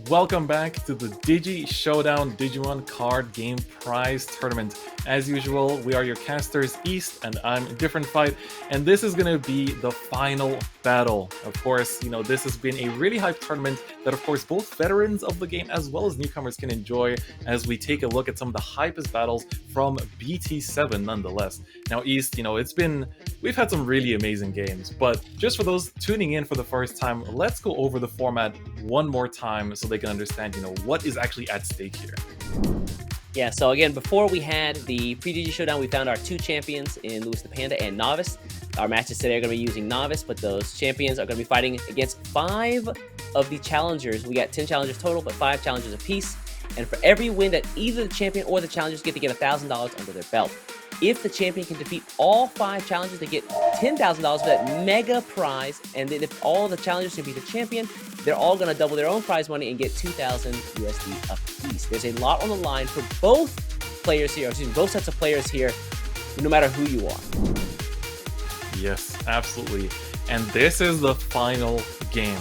welcome back to the Digi-SHOWDOWN Digimon Card Game Prize Tournament. As usual, we are your casters, East, and I'm Different Fight, and this is going to be the final battle. Of course, you know, this has been a really hyped tournament that, of course, both veterans of the game as well as newcomers can enjoy as we take a look at some of the hypest battles from BT7 nonetheless. Now, East, you know, we've had some really amazing games, but just for those tuning in for the first time, let's go over the format one more time so they can understand, you know, what is actually at stake here. Yeah, so again, before we had the pre-DG Showdown, we found our two champions in Louis the Panda and Novice. Our matches today are going to be using Novice, but those champions are going to be fighting against 5 of the challengers. We got 10 challengers total, but 5 challengers apiece. And for every win that either the champion or the challengers get, to get $1,000 under their belt. If the champion can defeat all 5 challengers, they get $10,000 for that mega prize. And then if all the challengers can beat the champion, they're all going to double their own prize money and get 2,000 USD apiece. There's a lot on the line for both players here, both sets of players here, no matter who you are. Yes, absolutely. And this is the final game.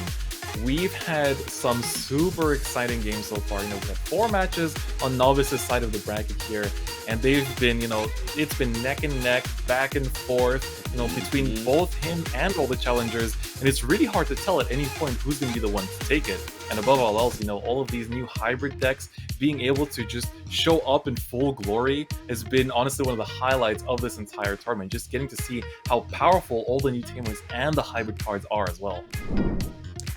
We've had some super exciting games so far. You know, we have 4 matches on Novice's side of the bracket here, and they've been, you know, it's been neck and neck, back and forth, you know, between both him and all the challengers, and it's really hard to tell at any point who's going to be the one to take it. And above all else, you know, all of these new hybrid decks being able to just show up in full glory has been honestly one of the highlights of this entire tournament, just getting to see how powerful all the new tamers and the hybrid cards are as well.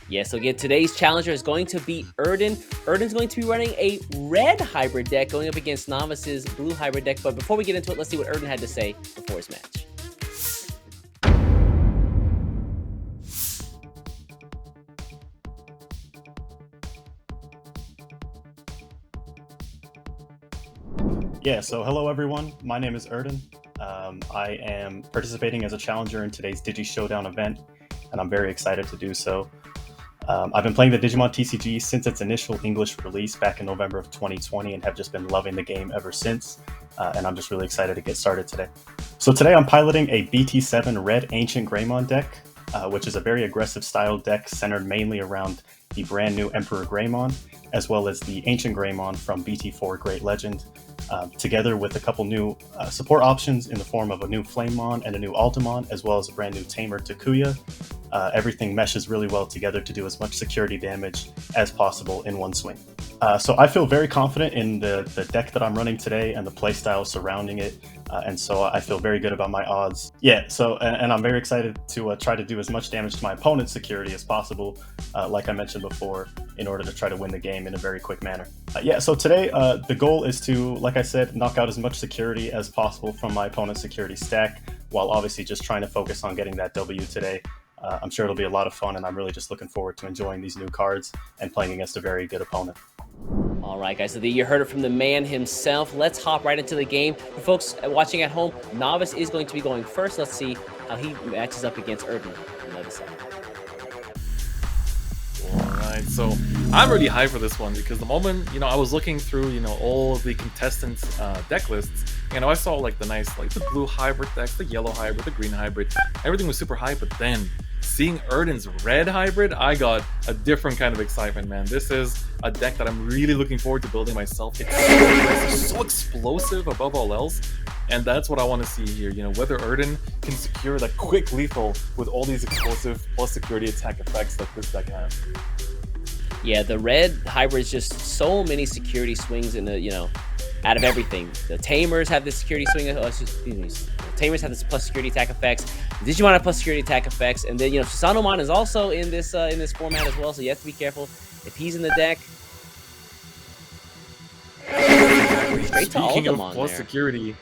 Yeah, so again, today's challenger is going to be Erden. Erden's going to be running a red hybrid deck going up against Novice's blue hybrid deck. But before we get into it, let's see what Erden had to say before his match. Yeah, so hello everyone. My name is Erden. I am participating as a challenger in today's Digi-SHOWDOWN event, and I'm very excited to do so. I've been playing the Digimon TCG since its initial English release back in November of 2020 and have just been loving the game ever since, and I'm just really excited to get started today. So today I'm piloting a BT7 Red Ancient Greymon deck, which is a very aggressive style deck centered mainly around the brand new Emperor Greymon, as well as the Ancient Greymon from BT4 Great Legend, together with a couple new support options in the form of a new Flamemon and a new Altamon, as well as a brand new Tamer Takuya. Everything meshes really well together to do as much security damage as possible in one swing. So I feel very confident in the deck that I'm running today and the playstyle surrounding it, and so I feel very good about my odds. Yeah, so and I'm very excited to try to do as much damage to my opponent's security as possible, like I mentioned before, in order to try to win the game in a very quick manner. Yeah, so today the goal is to, like I said, knock out as much security as possible from my opponent's security stack, while obviously just trying to focus on getting that W today. I'm sure it'll be a lot of fun, and I'm really just looking forward to enjoying these new cards and playing against a very good opponent. All right, guys, so you heard it from the man himself. Let's hop right into the game. For folks watching at home, Novice is going to be going first. Let's see how he matches up against Erden on the other side. Alright, so I'm really hyped for this one because the moment, you know, I was looking through, you know, all of the contestants' deck lists, you know, I saw like the nice, like the blue hybrid decks, the yellow hybrid, the green hybrid, everything was super hype, but then seeing Erden's red hybrid, I got a different kind of excitement, man. This is a deck that I'm really looking forward to building myself. It's so aggressive, so explosive above all else, and that's what I want to see here. You know, whether Erden can secure that quick lethal with all these explosive plus security attack effects that this deck has. Yeah, the red hybrid is just so many security swings in the, you know, out of everything. The Tamers have the security swing. Tamers have this plus security attack effects. Digimon have plus security attack effects, and then, you know, Susanomon is also in this format as well. So you have to be careful if he's in the deck. Straight to Speaking of Altamon plus there. security,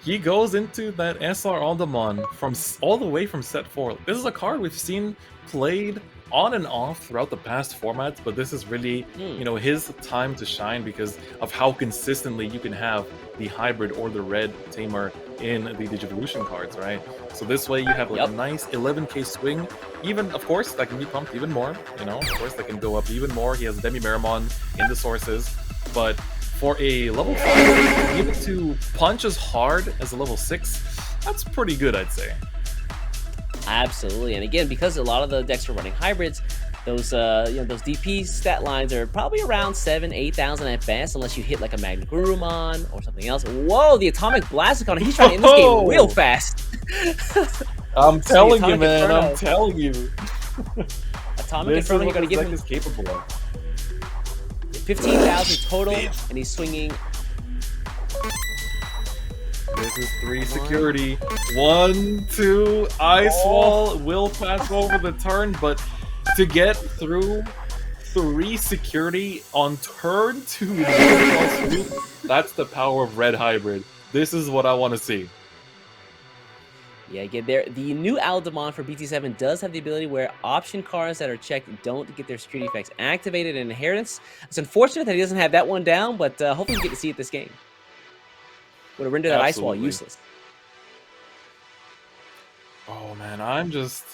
he goes into that SR Altamon from all the way from set 4. This is a card we've seen played on and off throughout the past formats, but this is really, you know, his time to shine because of how consistently you can have the hybrid or the red tamer in the Digivolution cards, right? So this way you have like a nice 11k swing. Even, of course, that can be pumped even more, you know, of course that can go up even more. He has Demi Meramon in the sources, but for a level 5, to be able to punch as hard as a level 6, that's pretty good, I'd say. Absolutely, and again, because a lot of the decks are running hybrids, those those DP stat lines are probably around 7,000-8,000 at best, unless you hit like a Magnagurumon or something else. Whoa, the Atomic Blastoise! He's trying to end this game real fast. I'm telling you, Atomic man. Inferno. I'm telling you. Atomic This is Inferno, what you're gonna this give deck him is capable of. 15,000 total, and he's swinging. This is 3 security. 1, 2, Ice Wall will pass over the turn, but to get through 3 security on turn 2, that's the power of Red Hybrid. This is what I want to see. Yeah, again, the new Aldemon for BT7 does have the ability where option cards that are checked don't get their security effects activated in Inheritance. It's unfortunate that he doesn't have that one down, but hopefully we get to see it this game. Would have rendered that Ice Wall useless. Oh man, I'm just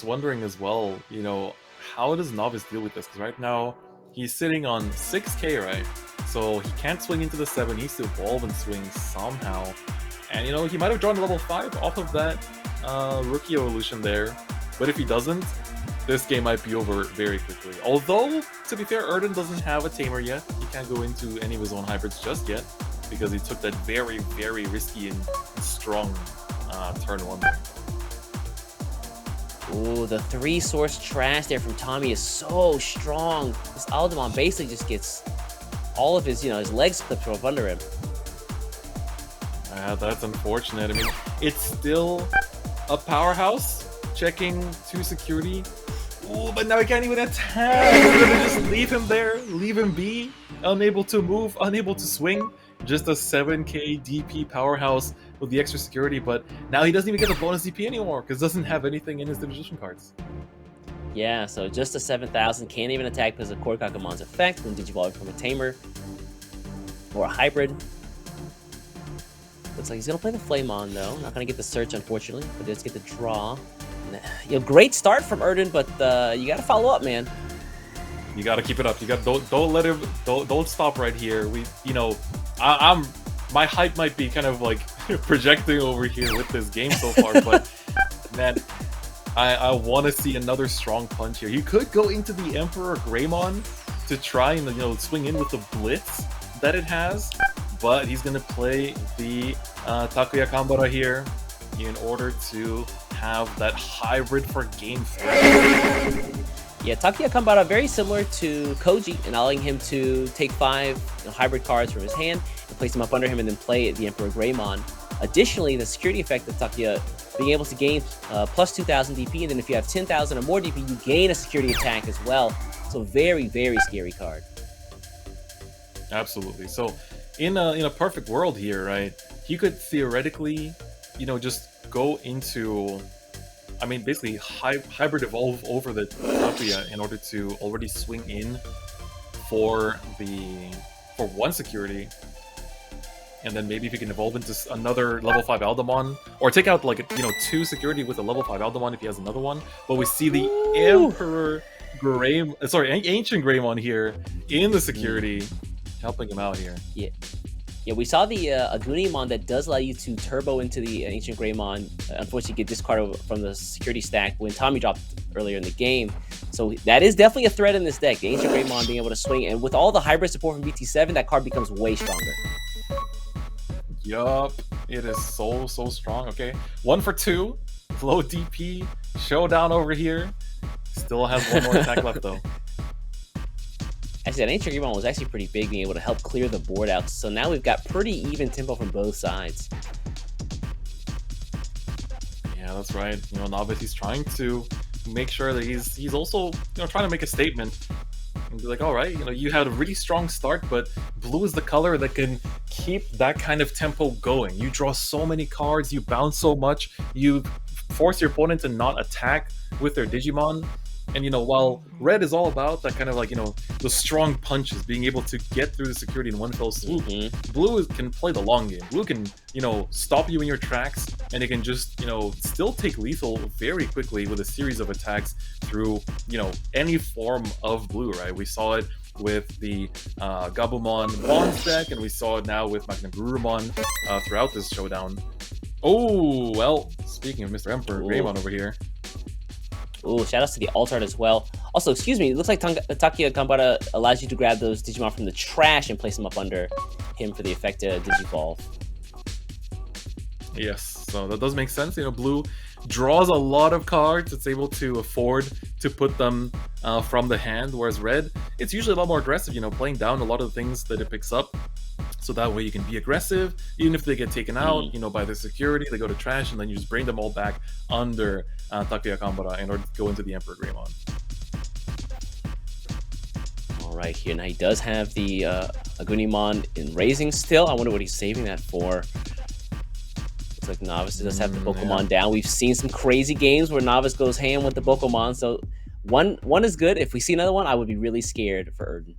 wondering as well, you know, how does Novice deal with this? Because right now he's sitting on 6k, right? So he can't swing into the 7. He needs to evolve and swing somehow. And you know, he might have drawn level 5 off of that rookie evolution there. But if he doesn't, this game might be over very quickly. Although, to be fair, Erden doesn't have a tamer yet. He can't go into any of his own hybrids just yet, because he took that very, very risky and strong turn 1 there. Ooh, the 3-source trash there from Tommy is so strong. This Aldemon basically just gets all of his, his legs clipped from up under him. That's unfortunate. I mean, it's still a powerhouse, checking 2 security. Ooh, but now he can't even attack. We're gonna just leave him there, leave him be, unable to move, unable to swing. Just a 7k DP powerhouse with the extra security, but now he doesn't even get the bonus DP anymore because doesn't have anything in his division cards. Yeah, so just a 7,000, can't even attack because of Korkakumon's effect when digivolving from a tamer or a hybrid. Looks like he's gonna play the Flamon though. Not gonna get the search unfortunately, but does get the draw. Great start from Erden, but you gotta follow up, man. You gotta keep it up. You got don't let him don't stop right here. My hype might be kind of like projecting over here with this game so far, but man, I want to see another strong punch here. He could go into the Emperor Greymon to try and swing in with the blitz that it has, but he's gonna play the Takuya Kambara here in order to have that hybrid for game 3. Yeah, Takuya Kambara very similar to Koji, and allowing him to take 5 hybrid cards from his hand and place them up under him and then play the Emperor Greymon. Additionally, the security effect of Takuya being able to gain plus 2,000 DP, and then if you have 10,000 or more DP, you gain a security attack as well. So very, very scary card. Absolutely. So in a perfect world here, right, he could theoretically, just go into, I mean, basically hybrid evolve over the Takuya in order to already swing in for 1 security, and then maybe if he can evolve into another level 5 Aldemon, or take out like 2 security with a level 5 Aldemon if he has another one. But we see the Emperor Ancient Greymon here in the security, helping him out here. Yeah, we saw the Agunimon that does allow you to turbo into the Ancient Greymon. Unfortunately, get discarded from the security stack when Tommy dropped earlier in the game. So that is definitely a threat in this deck. The Ancient Greymon being able to swing, and with all the hybrid support from BT7, that card becomes way stronger. Yup, it is so strong. Okay, 1 for 2, low DP, showdown over here. Still has 1 more attack left though. Actually, that Ancient Greymon was actually pretty big, being able to help clear the board out. So now we've got pretty even tempo from both sides. Yeah, that's right. Novice, he's trying to make sure that he's also trying to make a statement and be like, all right, you had a really strong start, but blue is the color that can keep that kind of tempo going. You draw so many cards, you bounce so much, you force your opponent to not attack with their Digimon. And while red is all about that kind of the strong punches, being able to get through the security in one fell swoop, blue can play the long game. Blue can stop you in your tracks, and it can just still take lethal very quickly with a series of attacks through any form of blue, right? We saw it with the Gabumon Bonds deck, and we saw it now with Magnagurumon throughout this showdown. Oh, well, speaking of Mr. Emperor Greymon over here, Ooh, shout outs to the alt art as well. Also, excuse me, it looks like Takia Kambara allows you to grab those Digimon from the trash and place them up under him for the effect to Digivolve. Yes, so that does make sense. You know, blue draws a lot of cards. It's able to afford to put them from the hand, whereas red, it's usually a lot more aggressive, you know, playing down a lot of the things that it picks up. So that way you can be aggressive, even if they get taken out, you know, by the security, they go to trash, and then you just bring them all back under Takuya Kambara in order to go into the Emperor Greymon. All right, here, now he does have the Agunimon in raising still. I wonder what he's saving that for. Looks like Novice does have the Pokemon down. We've seen some crazy games where Novice goes ham with the Pokemon, so one is good. If we see another one, I would be really scared for Erden.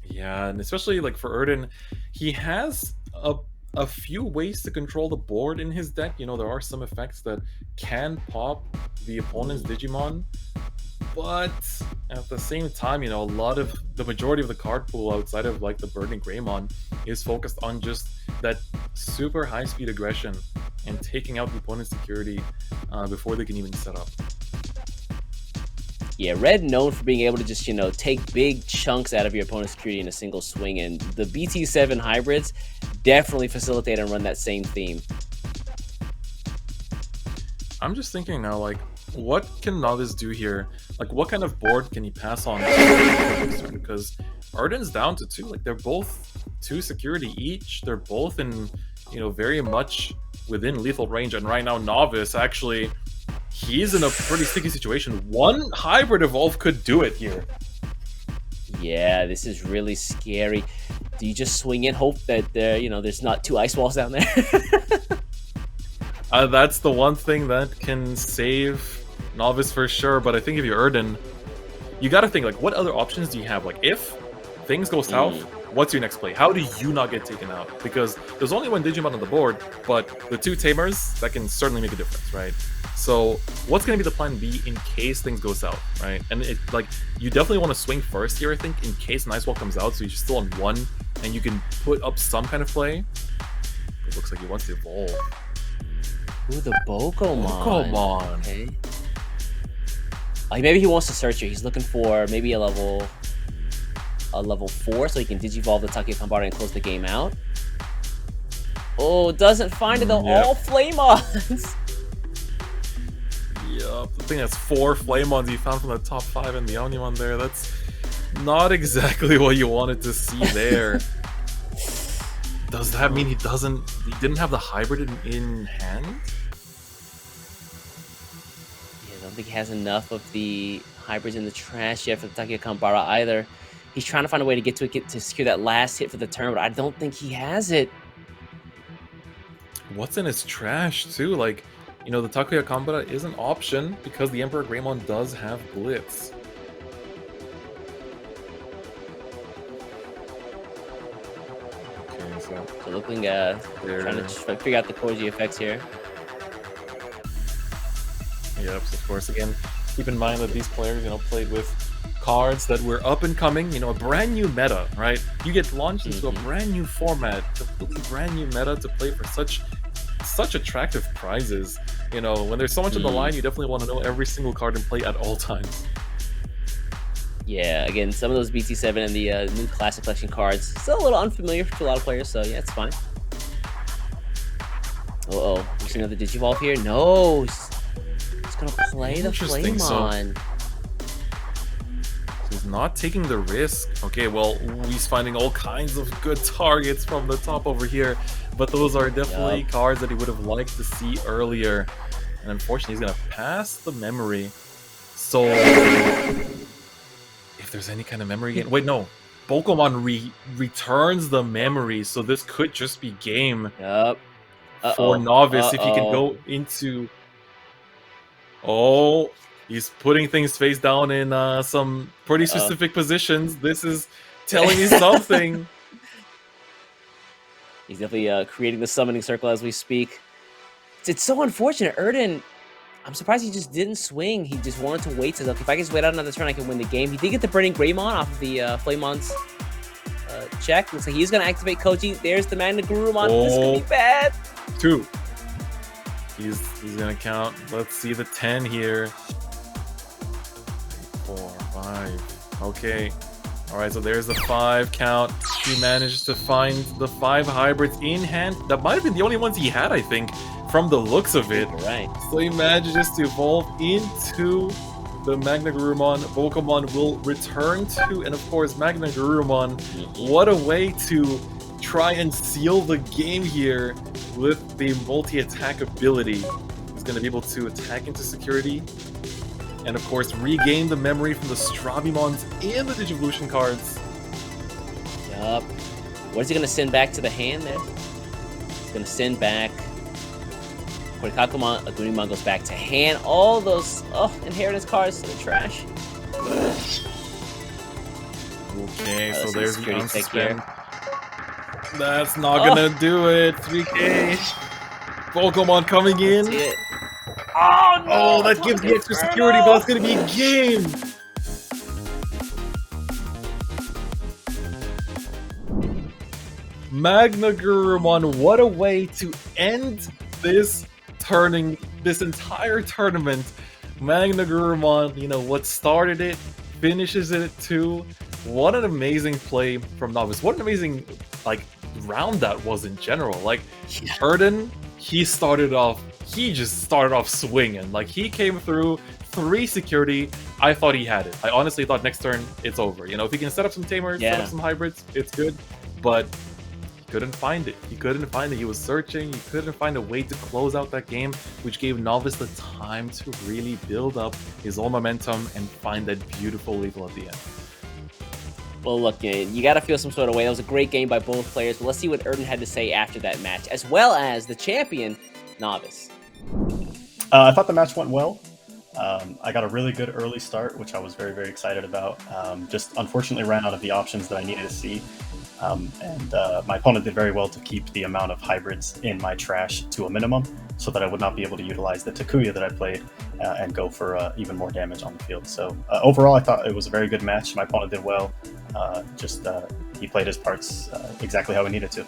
Yeah, and especially like for Erden, he has a few ways to control the board in his deck. You know, there are some effects that can pop the opponent's Digimon, but at the same time, you know, the majority of the card pool outside of like the Burning Greymon is focused on just that super high speed aggression and taking out the opponent's security before they can even set up. Yeah, red known for being able to just, you know, take big chunks out of your opponent's security in a single swing, and the BT7 hybrids definitely facilitate and run that same theme. I'm just thinking now, like, what can Novice do here? Like, what kind of board can he pass on to? Because Erden's down to 2. Like, they're both 2 security each. They're both in, you know, very much within lethal range. And right now, Novice actually, he's in a pretty sticky situation. One hybrid evolve could do it here. Yeah, this is really scary. Do you just swing in, hope that there's not 2 ice walls down there? That's the one thing that can save Novice for sure. But I think if you're Erden, you got to think, like, what other options do you have? Like, if things go south, what's your next play? How do you not get taken out? Because there's only one Digimon on the board, but the 2 Tamers, that can certainly make a difference, right? So what's going to be the plan B in case things go south, right? And it, like, you definitely want to swing first here, I think, in case an Ice Wall comes out, so you're still on 1, and you can put up some kind of play. It looks like he wants to evolve. Ooh, the Bokomon. Okay. Maybe he wants to search here. He's looking for maybe a level 4, so he can Digivolve the Takuya Kambara and close the game out. Oh, doesn't find it though. Yep. All Flamons. Yup, I think that's 4 Flamons he found from the top 5 in the Omnimon there. That's not exactly what you wanted to see there. Does that mean he didn't have the hybrid in hand? Yeah, I don't think he has enough of the hybrids in the trash yet for the Takuya Kambara either. He's trying to find a way to get to secure that last hit for the turn, but I don't think he has it. What's in his trash too? Like, you know, the Takuya Kambara is an option because the Emperor Greymon does have Blitz. Okay, so looking trying to figure out the Koji effects here. Yep, so of course, again, keep in mind that these players, you know, played with cards that were up and coming, you know, a brand new meta, right? You get launched into a brand new format, completely brand new meta to play for such attractive prizes. You know, when there's so much on the line, you definitely want to know every single card in play at all times. Yeah, again, some of those BT7 and the new Classic Collection cards still a little unfamiliar to a lot of players, so yeah, it's fine. Uh-oh, you see another Digivolve here? No! He's gonna play the Flamon. So he's not taking the risk. Okay, well, he's finding all kinds of good targets from the top over here, but those are definitely cards that he would have liked to see earlier. And unfortunately, he's gonna pass the memory. So if there's any kind of memory gain, wait, no, Pokemon returns the memory, so this could just be game for Novice if he can go into. Oh, he's putting things face down in some pretty specific positions. This is telling me something. He's definitely creating the summoning circle as we speak. It's so unfortunate. Erden, I'm surprised he just didn't swing. He just wanted to wait. So if I can just wait out another turn, I can win the game. He did get the Burning Greymon off of the Flamon's check. Looks like he's going to activate Koji. There's the Magna Gurumon. This could be bad. 2. He's gonna count. Let's see the 10 here. 4, 5. Okay. Alright, so there's the 5 count. He managed to find the 5 hybrids in hand. That might have been the only ones he had, I think, from the looks of it. Right. So he manages to evolve into the Magna Garurumon. Pokemon will return to, and of course, Magna Garurumon. What a way to try and seal the game here with the multi-attack ability. He's going to be able to attack into security, and of course regain the memory from the Strabimons and the Digivolution cards. Yup. What is he going to send back to the hand there? He's going to send back... Korikakumon, Agumon goes back to hand. All those inheritance cards to the trash. Okay, so there's the security pick here. unspent. That's not gonna do it. 3K. Pokemon coming in. See it. Oh no! Oh, that gives the extra security, but it's gonna be a game. Magna Garurumon, what a way to end this entire tournament. Magna Garurumon, you know, what started it, finishes it too. What an amazing play from Novice. What an amazing, like, round that was in general. Like, Erden, he just started off swinging. Like, he came through 3 security. I thought he had it. I honestly thought next turn, it's over. You know, if he can set up some tamers, set up some hybrids, it's good. But he couldn't find it. He couldn't find it. He was searching. He couldn't find a way to close out that game, which gave Novice the time to really build up his own momentum and find that beautiful lethal at the end. Well, look, you got to feel some sort of way. That was a great game by both players, but let's see what Erden had to say after that match, as well as the champion, Novice. I thought the match went well. I got a really good early start, which I was very, very excited about. Just unfortunately ran out of the options that I needed to see. And my opponent did very well to keep the amount of hybrids in my trash to a minimum, so that I would not be able to utilize the Takuya that I played and go for even more damage on the field. So overall, I thought it was a very good match. My opponent did well. He played his parts exactly how he needed to.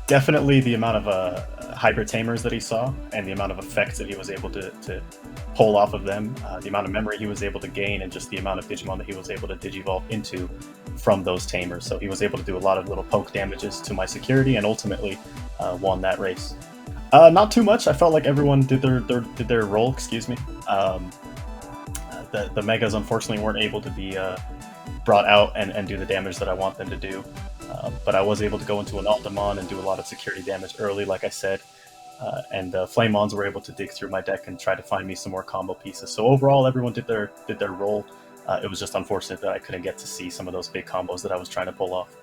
Definitely the amount of hybrid tamers that he saw and the amount of effects that he was able to pull off of them, the amount of memory he was able to gain, and just the amount of Digimon that he was able to digivolve into from those tamers. So he was able to do a lot of little poke damages to my security and ultimately won that race. Not too much. I felt like everyone did their role. Excuse me. The Megas unfortunately weren't able to be brought out and do the damage that I want them to do. But I was able to go into an Altamon and do a lot of security damage early, like I said. And the Flamons were able to dig through my deck and try to find me some more combo pieces. So overall, everyone did their role. It was just unfortunate that I couldn't get to see some of those big combos that I was trying to pull off.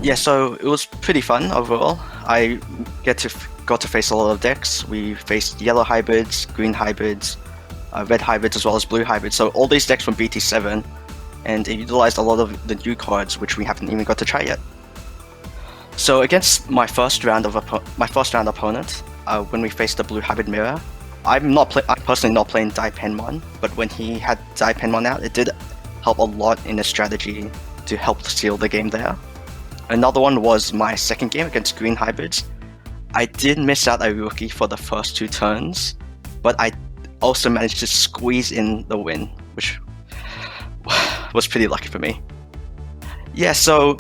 Yeah, so it was pretty fun overall. I got to face a lot of decks. We faced yellow hybrids, green hybrids, red hybrids, as well as blue hybrids. So all these decks from BT7, and it utilized a lot of the new cards, which we haven't even got to try yet. So against my first round opponent, when we faced the blue hybrid mirror, I'm personally not playing Daipenmon, but when he had Daipenmon out, it did help a lot in the strategy to help seal the game there. Another one was my second game against green hybrids. I did miss out a rookie for the first 2 turns, but I also managed to squeeze in the win, which was pretty lucky for me. Yeah, so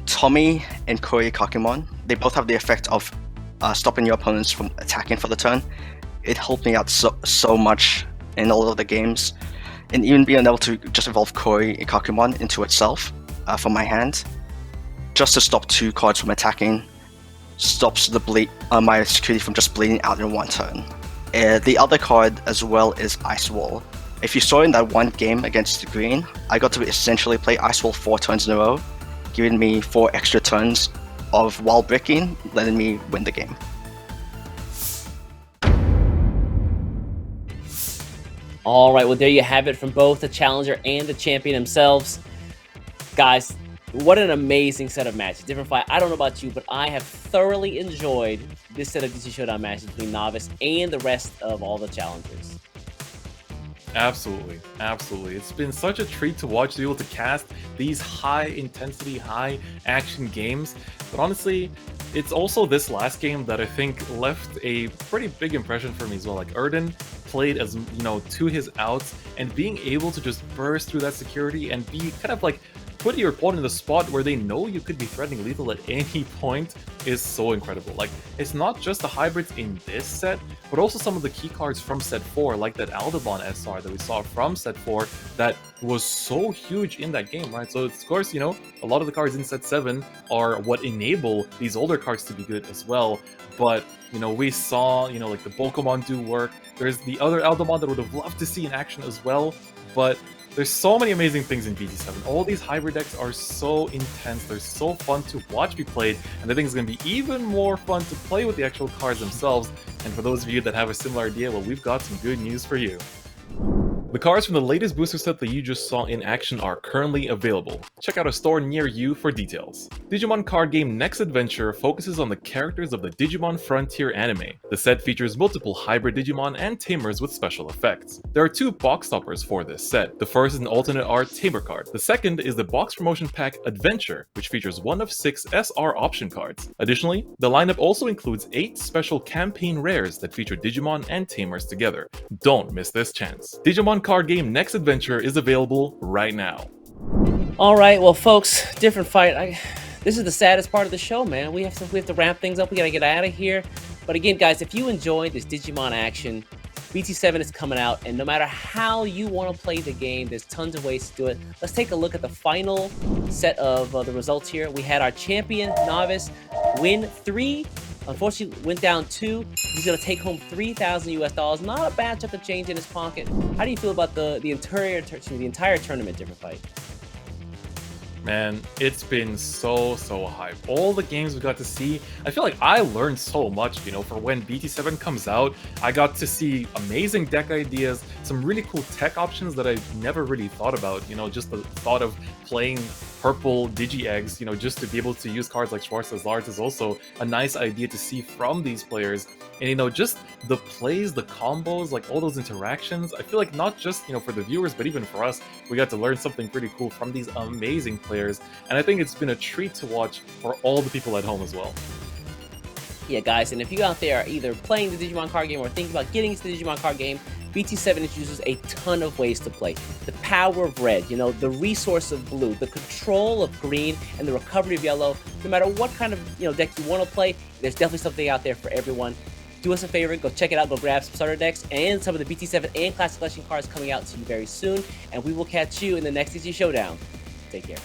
Tommy and Korikakumon, they both have the effect of stopping your opponents from attacking for the turn. It helped me out so much in all of the games, and even being able to just evolve Korikakumon into itself from my hand, just to stop 2 cards from attacking, stops the my security from just bleeding out in 1 turn. The other card as well is Ice Wall. If you saw in that one game against green, I got to essentially play Ice Wall 4 turns in a row, giving me 4 extra turns of wall breaking, letting me win the game. All right, well, there you have it from both the challenger and the champion themselves. Guys, what an amazing set of matches. Different fight. I don't know about you, but I have thoroughly enjoyed this set of DIGI-SHOWDOWN matches between Novice and the rest of all the challengers. Absolutely, absolutely. It's been such a treat to watch, to be able to cast these high intensity, high action games. But honestly, it's also this last game that I think left a pretty big impression for me as well. Like Erden played as, to his outs, and being able to just burst through that security and be kind of like put your opponent in the spot where they know you could be threatening lethal at any point is so incredible. Like, it's not just the hybrids in this set, but also some of the key cards from set 4, like that Aldabon SR that we saw from set 4 that was so huge in that game, right? So, of course, a lot of the cards in set 7 are what enable these older cards to be good as well. But, we saw, like the Pokemon do work. There's the other Aldabon that would have loved to see in action as well, but there's so many amazing things in BT7. All these hybrid decks are so intense, they're so fun to watch be played, and I think it's going to be even more fun to play with the actual cards themselves. And for those of you that have a similar idea, well, we've got some good news for you. The cards from the latest booster set that you just saw in action are currently available. Check out a store near you for details. Digimon Card Game Next Adventure focuses on the characters of the Digimon Frontier anime. The set features multiple hybrid Digimon and tamers with special effects. There are 2 box toppers for this set. The first is an alternate art tamer card. The second is the box promotion pack Adventure, which features 1 of 6 SR option cards. Additionally, the lineup also includes 8 special campaign rares that feature Digimon and tamers together. Don't miss this chance. Digimon Card Game Next Adventure is available right now. All right, well, folks, different fight. This is the saddest part of the show, man. We have to wrap things up. We gotta get out of here. But again, guys, if you enjoyed this Digimon action, BT7 is coming out, and no matter how you want to play the game, there's tons of ways to do it. Let's take a look at the final set of the results here. We had our champion novice win 3. Unfortunately, went down 2. He's gonna take home $3,000 US. Not a bad chunk of change in his pocket. How do you feel about the entire tournament, different fight? Man, it's been so hype. All the games we got to see, I feel like I learned so much, for when BT7 comes out. I got to see amazing deck ideas, some really cool tech options that I never really thought about, just the thought of playing purple digi-eggs, just to be able to use cards like Schwarz's Lars is also a nice idea to see from these players. And just the plays, the combos, like all those interactions, I feel like not just, for the viewers, but even for us, we got to learn something pretty cool from these amazing players. And I think it's been a treat to watch for all the people at home as well. Yeah, guys, and if you out there are either playing the Digimon card game or thinking about getting into the Digimon card game, BT7 introduces a ton of ways to play. The power of red, the resource of blue, the control of green, and the recovery of yellow. No matter what kind of deck you want to play, there's definitely something out there for everyone. Do us a favor, go check it out, go grab some starter decks and some of the BT7 and Classic Collection cards coming out to you very soon, and we will catch you in the next DG Showdown. Take care.